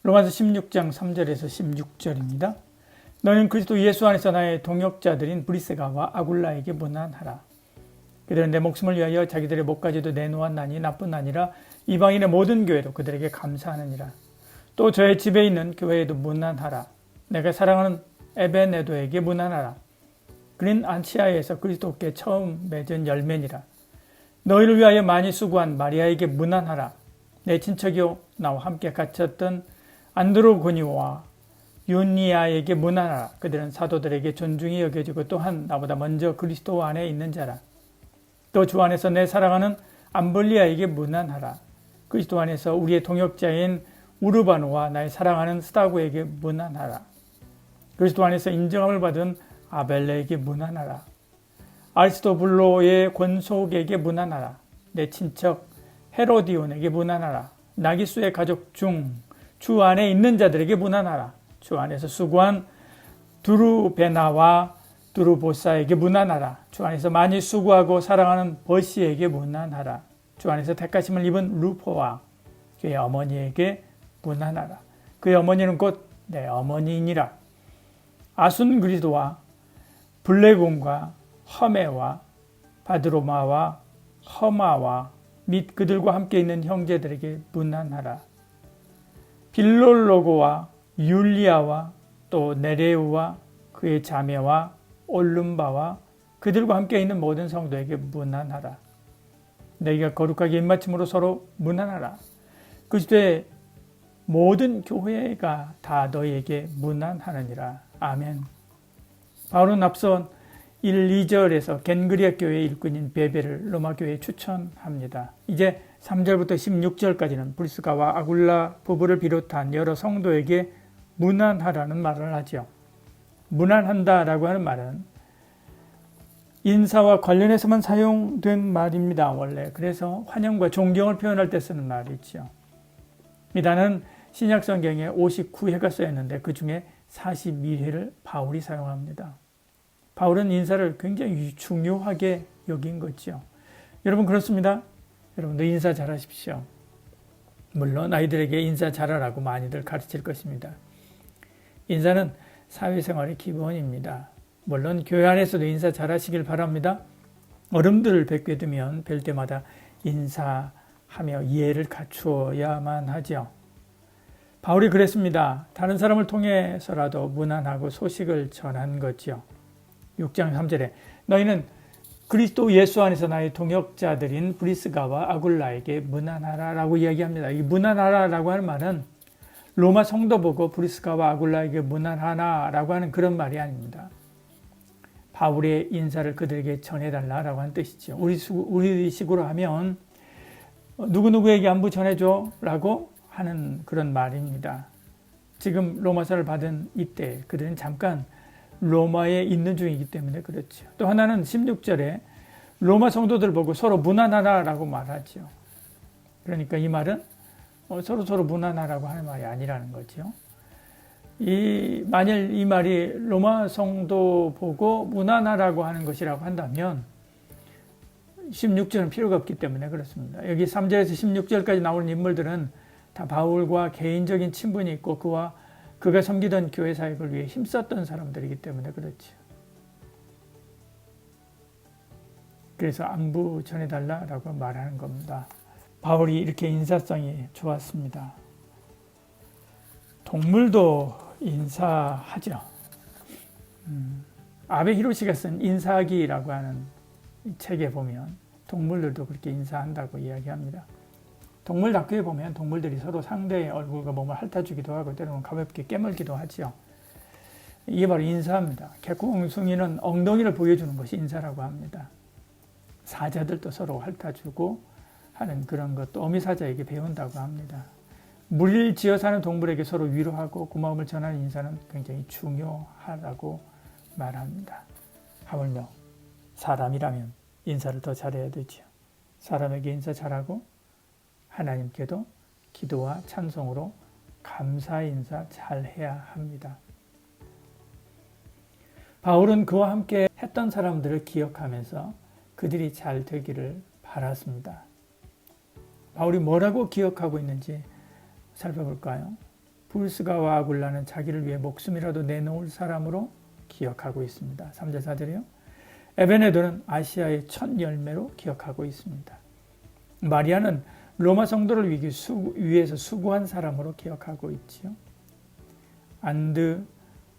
로마서 16장 3절에서 16절입니다. 너는 그리스도 예수 안에서 나의 동역자들인 브리스가와 아굴라에게 문안하라. 그들은 내 목숨을 위하여 자기들의 목까지도 내놓았나니 나뿐 아니라 이방인의 모든 교회도 그들에게 감사하느니라. 또 저의 집에 있는 교회에도 문안하라. 내가 사랑하는 에베네도에게 문안하라. 그는 안치아에서 그리스도께 처음 맺은 열매니라. 너희를 위하여 많이 수고한 마리아에게 문안하라. 내 친척이요 나와 함께 갇혔던 안드로고니와 유니아에게 문안하라. 그들은 사도들에게 존중이 여겨지고 또한 나보다 먼저 그리스도 안에 있는 자라. 또 주 안에서 내 사랑하는 암블리아에게 문안하라. 그리스도 안에서 우리의 동역자인 우르바노와 나의 사랑하는 스타고에게 문안하라. 그리스도 안에서 인정함을 받은 아벨레에게 문안하라. 아리스토블로의 권속에게 문안하라. 내 친척 헤로디온에게 문안하라. 나기수의 가족 중 주 안에 있는 자들에게 문안하라. 주 안에서 수고한 두루베나와 두루보사에게 문안하라. 주 안에서 많이 수고하고 사랑하는 버시에게 문안하라. 주 안에서 택하심을 입은 루포와 그의 어머니에게 문안하라. 그의 어머니는 곧 내 어머니이니라. 아순그리도와 블레곤과 허메와 바드로마와 허마와 및 그들과 함께 있는 형제들에게 문안하라. 빌롤로고와 율리아와 또 네레우와 그의 자매와 올룸바와 그들과 함께 있는 모든 성도에게 문안하라. 너희가 거룩하게 입맞춤으로 서로 문안하라. 그리스도의 모든 교회가 다 너희에게 문안하느니라. 아멘. 바울은 앞선 1, 2절에서 겐그리아 교회의 일꾼인 베베를 로마 교회에 추천합니다. 이제 3절부터 16절까지는 브리스가와 아굴라 부부를 비롯한 여러 성도에게 문안하라는 말을 하죠. 문안한다라고 하는 말은 인사와 관련해서만 사용된 말입니다. 원래. 그래서 환영과 존경을 표현할 때 쓰는 말이죠. 이 단어는 신약 성경에 59회가 쓰였는데 그 중에 42회를 바울이 사용합니다. 바울은 인사를 굉장히 중요하게 여긴 거죠. 여러분 그렇습니다. 여러분도 인사 잘하십시오. 물론 아이들에게 인사 잘하라고 많이들 가르칠 것입니다. 인사는 사회생활의 기본입니다. 물론 교회 안에서도 인사 잘하시길 바랍니다. 어른들을 뵙게 되면 뵐 때마다 인사하며 이해를 갖추어야만 하죠. 바울이 그랬습니다. 다른 사람을 통해서라도 문안하고 소식을 전한 거죠. 6장 3절에 너희는 그리스도 예수 안에서 나의 동역자들인 브리스가와 아굴라에게 문안하라 라고 이야기합니다. 이 문안하라 라고 하는 말은 로마 성도 보고 브리스가와 아굴라에게 문안하나 라고 하는 그런 말이 아닙니다. 바울의 인사를 그들에게 전해달라 라고 하는 뜻이죠. 우리식으로 하면 누구누구에게 안부 전해줘 라고 하는 그런 말입니다. 지금 로마서를 받은 이때 그들은 잠깐 로마에 있는 중이기 때문에 그렇죠. 또 하나는 16절에 로마 성도들 보고 서로 문안하라 라고 말하죠. 그러니까 이 말은 서로 문안하라고 하는 말이 아니라는 거죠. 만일 이 말이 로마 성도 보고 문안하라고 하는 것이라고 한다면 16절은 필요가 없기 때문에 그렇습니다. 여기 3절에서 16절까지 나오는 인물들은 다 바울과 개인적인 친분이 있고 그가 섬기던 교회 사역을 위해 힘썼던 사람들이기 때문에 그렇죠. 그래서 안부 전해달라라고 말하는 겁니다. 바울이 이렇게 인사성이 좋았습니다. 동물도 인사하죠. 아베 히로시가 쓴 인사하기라고 하는 책에 보면 동물들도 그렇게 인사한다고 이야기합니다. 동물 다큐에 보면 동물들이 서로 상대의 얼굴과 몸을 핥아주기도 하고 때로는 가볍게 깨물기도 하죠. 이게 바로 인사입니다. 개콩숭이는 엉덩이를 보여주는 것이 인사라고 합니다. 사자들도 서로 핥아주고 하는 그런 것도 어미사자에게 배운다고 합니다. 물을 지어 사는 동물에게 서로 위로하고 고마움을 전하는 인사는 굉장히 중요하다고 말합니다. 하물며 사람이라면 인사를 더 잘해야 되죠. 사람에게 인사 잘하고 하나님께도 기도와 찬송으로 감사 인사 잘해야 합니다. 바울은 그와 함께 했던 사람들을 기억하면서 그들이 잘 되기를 바랐습니다. 바울이 뭐라고 기억하고 있는지 살펴볼까요? 불스가와 아굴라는 자기를 위해 목숨이라도 내놓을 사람으로 기억하고 있습니다. 3절 4절이요. 에베네도는 아시아의 첫 열매로 기억하고 있습니다. 마리아는 로마 성도를 위해서 수고한 사람으로 기억하고 있지요.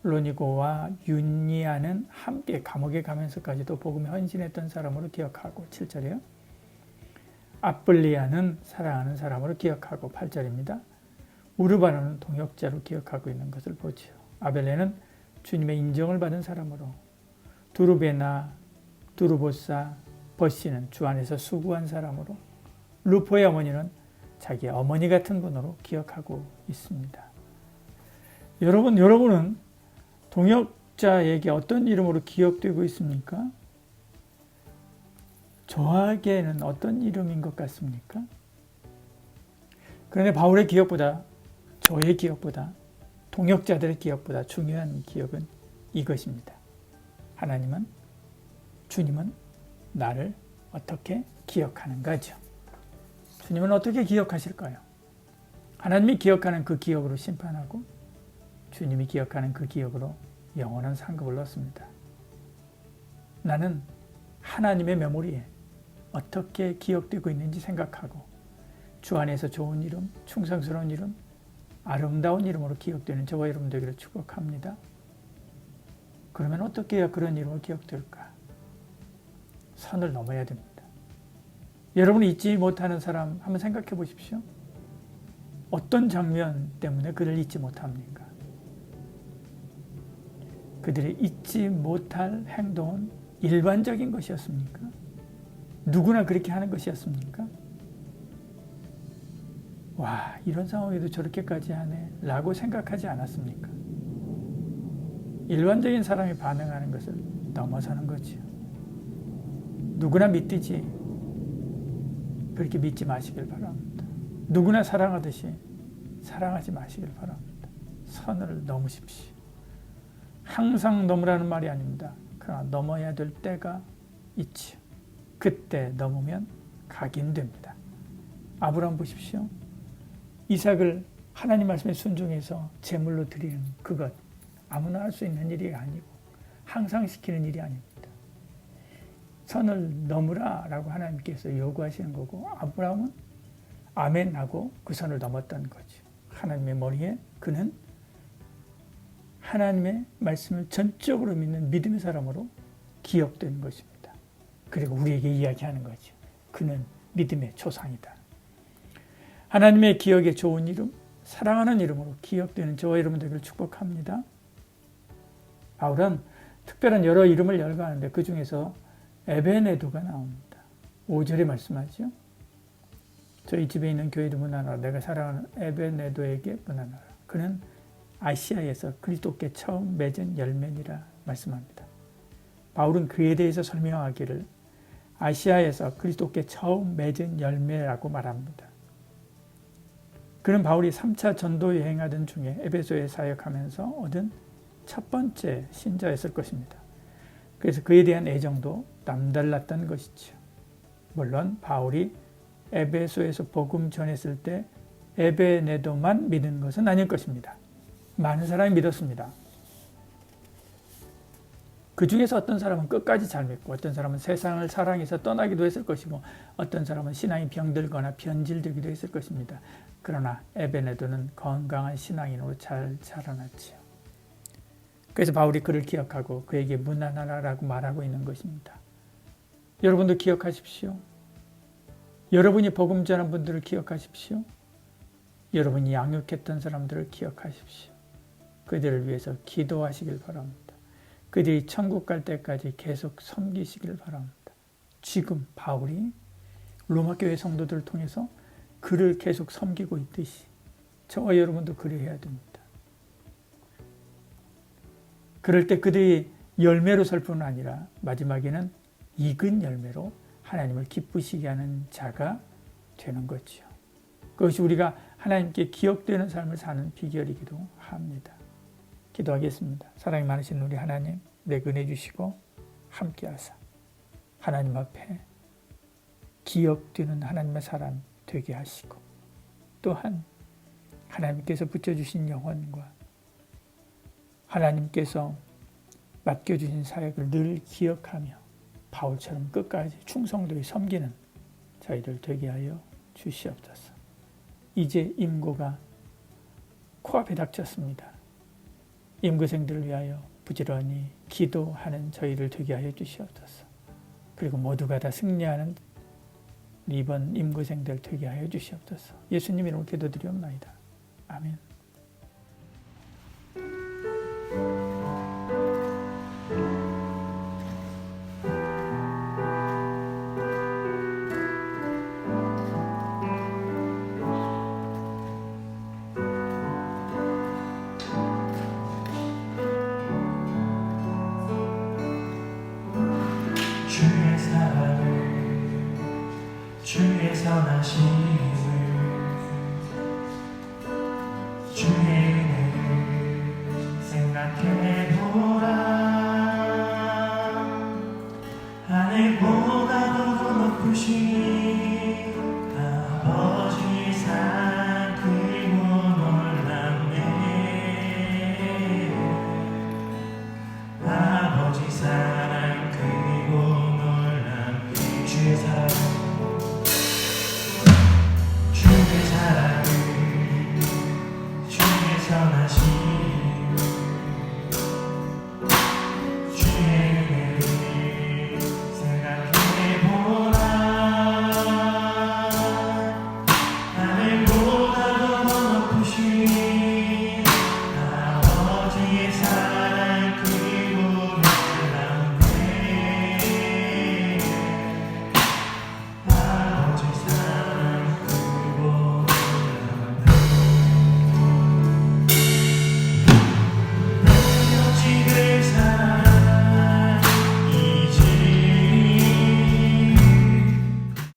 안드로니고와 윤니아는 함께 감옥에 가면서까지도 복음에 헌신했던 사람으로 기억하고 7절이요. 아플리아는 사랑하는 사람으로 기억하고 8절입니다. 우르바노는 동역자로 기억하고 있는 것을 보지요. 아벨레는 주님의 인정을 받은 사람으로, 두루베나, 두루보사, 버시는 주 안에서 수고한 사람으로, 루포의 어머니는 자기의 어머니 같은 분으로 기억하고 있습니다. 여러분은 동역자에게 어떤 이름으로 기억되고 있습니까? 저에게는 어떤 이름인 것 같습니까? 그런데 바울의 기억보다, 저의 기억보다, 동역자들의 기억보다 중요한 기억은 이것입니다. 주님은 나를 어떻게 기억하는가죠. 주님은 어떻게 기억하실까요? 하나님이 기억하는 그 기억으로 심판하고 주님이 기억하는 그 기억으로 영원한 상급을 얻습니다. 나는 하나님의 메모리에 어떻게 기억되고 있는지 생각하고 주 안에서 좋은 이름, 충성스러운 이름, 아름다운 이름으로 기억되는 저와 여러분 되기를 축복합니다. 그러면 어떻게 해야 그런 이름으로 기억될까? 선을 넘어야 됩니다. 여러분이 잊지 못하는 사람 한번 생각해 보십시오. 어떤 장면 때문에 그를 잊지 못합니까? 그들이 잊지 못할 행동은 일반적인 것이었습니까? 누구나 그렇게 하는 것이었습니까? 와, 이런 상황에도 저렇게까지 하네 라고 생각하지 않았습니까? 일반적인 사람이 반응하는 것을 넘어서는 거지요. 누구나 믿듯이 그렇게 믿지 마시길 바랍니다. 누구나 사랑하듯이 사랑하지 마시길 바랍니다. 선을 넘으십시오. 항상 넘으라는 말이 아닙니다. 그러나 넘어야 될 때가 있지요. 그때 넘으면 각인됩니다. 아브라함 보십시오. 이삭을 하나님 말씀에 순종해서 제물로 드리는 그것, 아무나 할 수 있는 일이 아니고 항상 시키는 일이 아닙니다. 선을 넘으라 라고 하나님께서 요구하시는 거고, 아브라함은 아멘 하고 그 선을 넘었던 거죠. 하나님의 머리에 그는 하나님의 말씀을 전적으로 믿는 믿음의 사람으로 기억되는 것입니다. 그리고 우리에게 이야기하는 거죠. 그는 믿음의 조상이다. 하나님의 기억에 좋은 이름, 사랑하는 이름으로 기억되는 저와 여러분 되기를 축복합니다. 바울은 특별한 여러 이름을 열거하는데 그 중에서 에베네도가 나옵니다. 5절에 말씀하죠. 저희 집에 있는 교회도 문안하라. 내가 사랑하는 에베네도에게 문안하라. 그는 아시아에서 그리스도께 처음 맺은 열매니라 말씀합니다. 바울은 그에 대해서 설명하기를 아시아에서 그리스도께 처음 맺은 열매라고 말합니다. 그는 바울이 3차 전도 여행하던 중에 에베소에 사역하면서 얻은 첫 번째 신자였을 것입니다. 그래서 그에 대한 애정도 남달랐던 것이죠. 물론 바울이 에베소에서 복음 전했을 때 에베네도만 믿은 것은 아닐 것입니다. 많은 사람이 믿었습니다. 그 중에서 어떤 사람은 끝까지 잘 믿고 어떤 사람은 세상을 사랑해서 떠나기도 했을 것이고 어떤 사람은 신앙이 병들거나 변질되기도 했을 것입니다. 그러나 에베네도는 건강한 신앙인으로 잘 자라났지요. 그래서 바울이 그를 기억하고 그에게 문안하라라고 말하고 있는 것입니다. 여러분도 기억하십시오. 여러분이 복음 전한 분들을 기억하십시오. 여러분이 양육했던 사람들을 기억하십시오. 그들을 위해서 기도하시길 바랍니다. 그들이 천국 갈 때까지 계속 섬기시길 바랍니다. 지금 바울이 로마 교회 성도들을 통해서 그를 계속 섬기고 있듯이 저와 여러분도 그래야 됩니다. 그럴 때 그들이 열매로 설 뿐 아니라 마지막에는 익은 열매로 하나님을 기쁘시게 하는 자가 되는 거죠. 그것이 우리가 하나님께 기억되는 삶을 사는 비결이기도 합니다. 기도하겠습니다. 사랑이 많으신 우리 하나님, 내게 은혜 주시고 함께 하사 하나님 앞에 기억되는 하나님의 사람 되게 하시고 또한 하나님께서 붙여주신 영혼과 하나님께서 맡겨주신 사역을 늘 기억하며 바울처럼 끝까지 충성되게 섬기는 저희들 되게 하여 주시옵소서. 이제 임고가 코앞에 닥쳤습니다. 임고생들을 위하여 부지런히 기도하는 저희를 되게 하여 주시옵소서. 그리고 모두가 다 승리하는 이번 임고생들 되게 하여 주시옵소서. 예수님 이름으로 기도드리옵나이다. 아멘. 주의 사랑을 주의 선하심